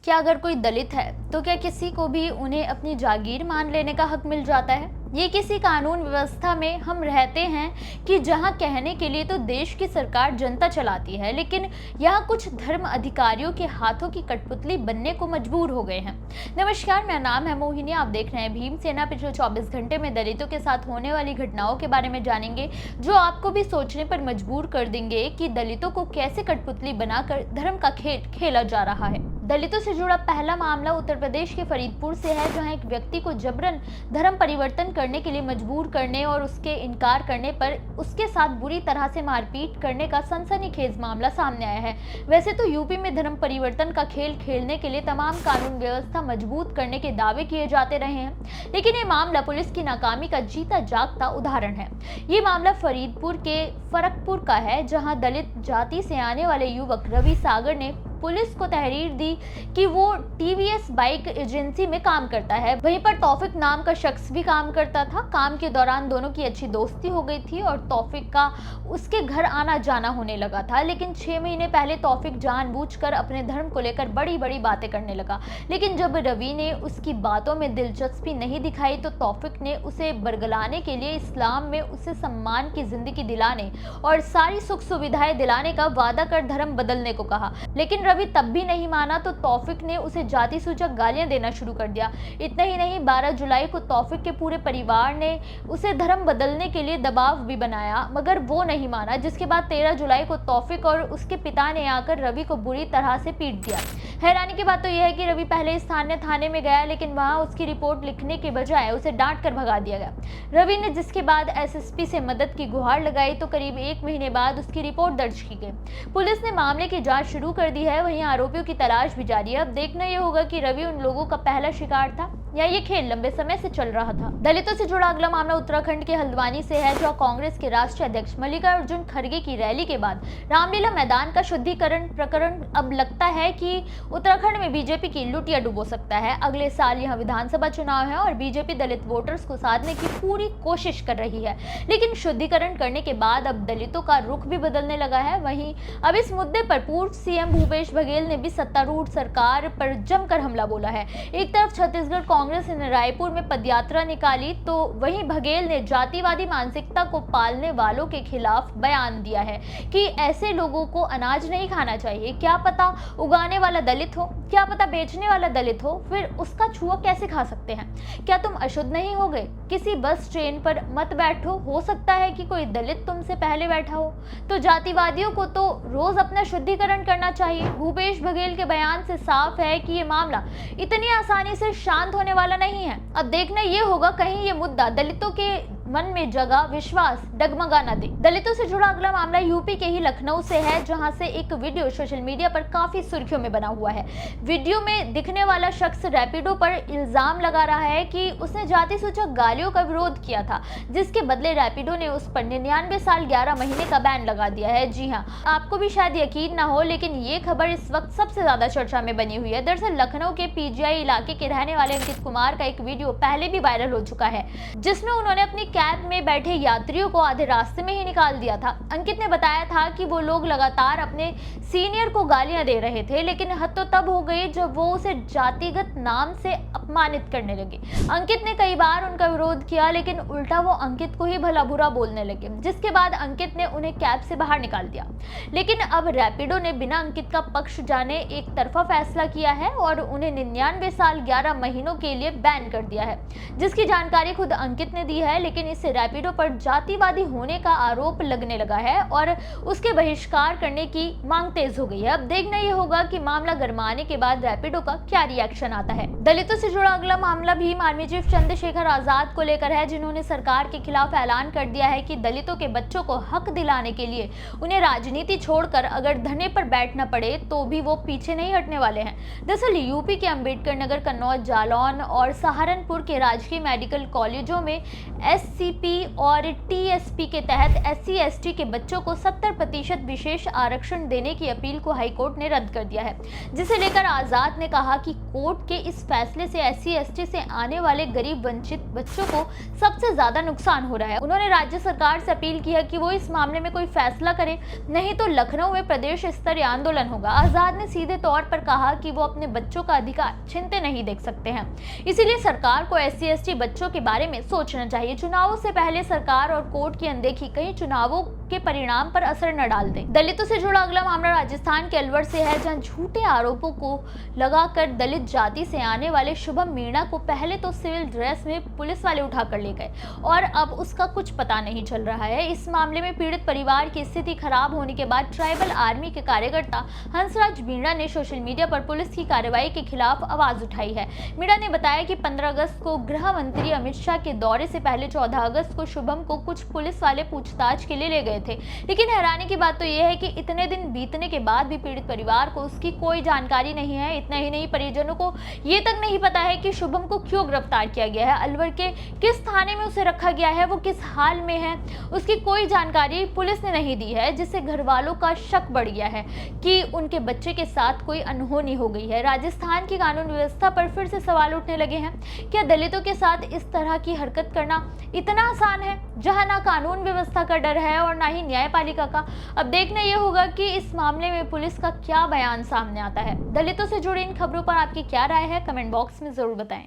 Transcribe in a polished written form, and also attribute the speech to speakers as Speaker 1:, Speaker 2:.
Speaker 1: क्या अगर कोई दलित है तो क्या किसी को भी उन्हें अपनी जागीर मान लेने का हक मिल जाता है? ये किसी कानून व्यवस्था में हम रहते हैं कि जहां कहने के लिए तो देश की सरकार जनता चलाती है, लेकिन यहाँ कुछ धर्म अधिकारियों के हाथों की कठपुतली बनने को मजबूर हो गए हैं। नमस्कार, मेरा नाम है मोहिनी। आप देख रहे हैं भीमसेना। पिछले 24 घंटे में दलितों के साथ होने वाली घटनाओं के बारे में जानेंगे, जो आपको भी सोचने पर मजबूर कर देंगे कि दलितों को कैसे कठपुतली बनाकर धर्म का खेल खेला जा रहा है। दलितों से जुड़ा पहला मामला उत्तर प्रदेश के फरीदपुर से है, जहां एक व्यक्ति को जबरन धर्म परिवर्तन करने के लिए मजबूर करने और उसके इनकार करने पर उसके साथ बुरी तरह से मारपीट करने का सनसनीखेज मामला सामने आया है। वैसे तो यूपी में धर्म परिवर्तन का खेल खेलने के लिए तमाम कानून व्यवस्था मजबूत करने के दावे किए जाते रहे हैं, लेकिन ये मामला पुलिस की नाकामी का जीता जागता उदाहरण है। ये मामला फरीदपुर के फरकपुर का है, जहां दलित जाति से आने वाले युवक रवि सागर ने पुलिस को तहरीर दी कि वो टीवीएस बाइक एजेंसी में काम करता है। वहीं पर तौफिक नाम का शख्स भी काम करता था। काम के दौरान दोनों की अच्छी दोस्ती हो गई थी और तौफिक का उसके घर आना जाना होने लगा था। लेकिन 6 महीने पहले तौफिक जानबूझकर अपने धर्म को लेकर बड़ी बड़ी बातें करने लगा। लेकिन जब रवि ने उसकी बातों में दिलचस्पी नहीं दिखाई तो तौफिक ने उसे बरगलाने के लिए इस्लाम में उसे सम्मान की जिंदगी दिलाने और सारी सुख सुविधाएं दिलाने का वादा कर धर्म बदलने को कहा। लेकिन रवि तब भी नहीं माना तो तौफिक ने उसे जाति सूचक गालियां देना शुरू कर दिया। इतना ही नहीं, 12 जुलाई को तौफिक के पूरे परिवार ने उसे धर्म बदलने के लिए दबाव भी बनाया, मगर वो नहीं माना। जिसके बाद 13 जुलाई को तौफिक और उसके पिता ने आकर रवि को बुरी तरह से पीट दिया। हैरानी की बात तो यह है कि रवि पहले स्थानीय थाने में गया, लेकिन वहां उसकी रिपोर्ट लिखने के बजाय उसे डांट कर भगा दिया गया। रवि ने जिसके बाद एसएसपी से मदद की गुहार लगाई तो करीब 1 महीने बाद उसकी रिपोर्ट दर्ज की गई। पुलिस ने मामले की जांच शुरू कर दी है। वहीं आरोपियों की तलाश भी जारी है। अब देखना यह होगा कि रवि उन लोगों का पहला शिकार था या ये खेल लंबे समय से चल रहा था। दलितों से जुड़ा अगला मामला उत्तराखंड के हल्द्वानी से है, जहां कांग्रेस के राष्ट्रीय अध्यक्ष मल्लिकार्जुन खड़गे की रैली के बाद रामलीला मैदान का शुद्धिकरण प्रकरण अब लगता है कि उत्तराखंड में बीजेपी की लुटिया डुबो सकता है। अगले साल यहां विधानसभा चुनाव है और बीजेपी दलित वोटर्स को साधने की पूरी कोशिश कर रही है, लेकिन शुद्धिकरण करने के बाद अब दलितों का रुख भी बदलने लगा है। वहीं अब इस मुद्दे पर पूर्व सीएम भूपेश बघेल ने भी सत्तारूढ़ सरकार पर जमकर हमला बोला है। एक तरफ छत्तीसगढ़ कांग्रेस ने रायपुर में पदयात्रा निकाली तो वहीं बघेल ने जातिवादी मानसिकता को पालने वालों के खिलाफ बयान दिया है कि ऐसे लोगों को अनाज नहीं खाना चाहिए। क्या पता उगाने वाला दलित हो, क्या पता बेचने वाला दलित हो, फिर उसका छुआ कैसे खा सकते हैं? क्या तुम अशुद्ध नहीं हो गए? किसी बस ट्रेन पर मत बैठो, हो सकता है कि कोई दलित तुमसे पहले बैठा हो। तो जातिवादियों को तो रोज अपना शुद्धिकरण करना चाहिए। भूपेश बघेल के बयान से साफ है कि ये मामला इतनी आसानी से शांत होने वाला नहीं है। अब देखना ये होगा कहीं ये मुद्दा दलितों के मन में जगह विश्वास डगमगा न दे। दलितों से जुड़ा अगला मामला यूपी के ही लखनऊ से है, जहां से एक वीडियो सोशल मीडिया पर काफी सुर्खियों में बना हुआ है। वीडियो में दिखने वाला शख्स रैपिडो पर इल्जाम लगा रहा है कि उसने जाति सूचक गालियों का विरोध किया था, जिसके बदले रैपिडो ने उस पर 99 साल 11 महीने का बैन लगा दिया है। जी हाँ, आपको भी शायद यकीन ना हो, लेकिन ये खबर इस वक्त सबसे ज्यादा चर्चा में बनी हुई है। दरअसल लखनऊ के पीजीआई इलाके के रहने वाले अंकित कुमार का एक वीडियो पहले भी वायरल हो चुका है, जिसमें उन्होंने अपनी कैब में बैठे यात्रियों को आधे रास्ते में ही निकाल दिया था। अंकित ने बताया था कि वो लोग लगातार अपने सीनियर को गालियां दे रहे थे, लेकिन हद तो तब हो गई जब वो उसे जातिगत नाम से अपमानित करने लगे। अंकित ने कई बार उनका विरोध किया, लेकिन उल्टा वो अंकित को ही भला बुरा बोलने लगे, जिसके बाद अंकित ने उन्हें कैब से बाहर निकाल दिया। लेकिन अब रैपिडो ने बिना अंकित का पक्ष जाने एक तरफा फैसला किया है और उन्हें 99 साल 11 महीनों के लिए बैन कर दिया है, जिसकी जानकारी खुद अंकित ने दी है। लेकिन इससे रैपिडो पर जातिवादी होने का आरोप लगने लगा है और उसके बहिष्कार करने की मांग तेज हो गई है। अब देखना यह होगा कि मामला गरमाने के बाद रैपिडो का क्या रिएक्शन आता है। दलितों से जुड़ा अगला मामला भीम आर्मी चीफ चंद्रशेखर आजाद को लेकर है, जिन्होंने सरकार के खिलाफ ऐलान कर दिया है कि दलितों के बच्चों को हक दिलाने के लिए उन्हें राजनीति छोड़कर अगर धरने पर बैठना पड़े तो भी वो पीछे नहीं हटने वाले हैं। दरअसल यूपी के अंबेडकर नगर, कन्नौज, जालौन और सहारनपुर के राजकीय मेडिकल कॉलेजों में एससीपी और टीएसपी के तहत एससी एसटी के बच्चों को 70% विशेष आरक्षण देने की अपील को हाईकोर्ट ने रद्द कर दिया है, जिसे लेकर आजाद ने कहा कि कोर्ट के इस फैसले से SC/ST से आने वाले गरीब वंचित बच्चों को सबसे ज्यादा नुकसान हो रहा है। उन्होंने राज्य सरकार से अपील की है कि वो इस मामले में कोई फैसला करे, नहीं तो लखनऊ में प्रदेश स्तरीय आंदोलन होगा। आजाद ने सीधे तौर पर कहा कि वो अपने बच्चों का अधिकार छीनते नहीं देख सकते हैं, इसीलिए सरकार को SC/ST बच्चों के बारे में सोचना चाहिए। चुनावों से पहले सरकार और कोर्ट की अनदेखी कहीं चुनावों के परिणाम पर असर न डाल दे। दलितों से जुड़ा अगला मामला राजस्थान के अलवर से है, जहां झूठे आरोपों को लगाकर दलित जाति से आने वाले शुभम मीणा को पहले तो सिविल ड्रेस में पुलिस वाले उठाकर ले गए और अब उसका कुछ पता नहीं चल रहा है। इस मामले में पीड़ित परिवार की स्थिति खराब होने के बाद ट्राइबल आर्मी के कार्यकर्ता हंसराज मीणा ने सोशल मीडिया पर पुलिस की कार्रवाई के खिलाफ आवाज उठाई है। मीणा ने बताया कि 15 अगस्त को गृह मंत्री अमित शाह के दौरे से पहले 14 अगस्त को शुभम को कुछ पुलिस वाले पूछताछ के लिए ले गए थे, लेकिन हैरानी की बात तो यह है कि इतने दिन बीतने के बाद भी पीड़ित परिवार को उसकी कोई जानकारी नहीं है। इतना ही नहीं, परिजनों को ये तक नहीं पता है कि शुभम को क्यों गिरफ्तार किया गया है, अलवर के किस थाने में उसे रखा गया है, वो किस हाल में है, उसकी कोई जानकारी पुलिस ने नहीं दी है, जिससे घर वालों का शक बढ़ गया है कि उनके बच्चे के साथ कोई अनहोनी हो गई है। राजस्थान की कानून व्यवस्था पर फिर से सवाल उठने लगे हैं। क्या दलितों के साथ इस तरह की हरकत करना इतना आसान है, जहां ना कानून व्यवस्था का डर है और ना ही न्यायपालिका का? अब देखना यह होगा कि इस मामले में पुलिस का क्या बयान सामने आता है। दलितों से जुड़ी इन खबरों पर आपकी क्या राय है, कमेंट बॉक्स में जरूर बताएं।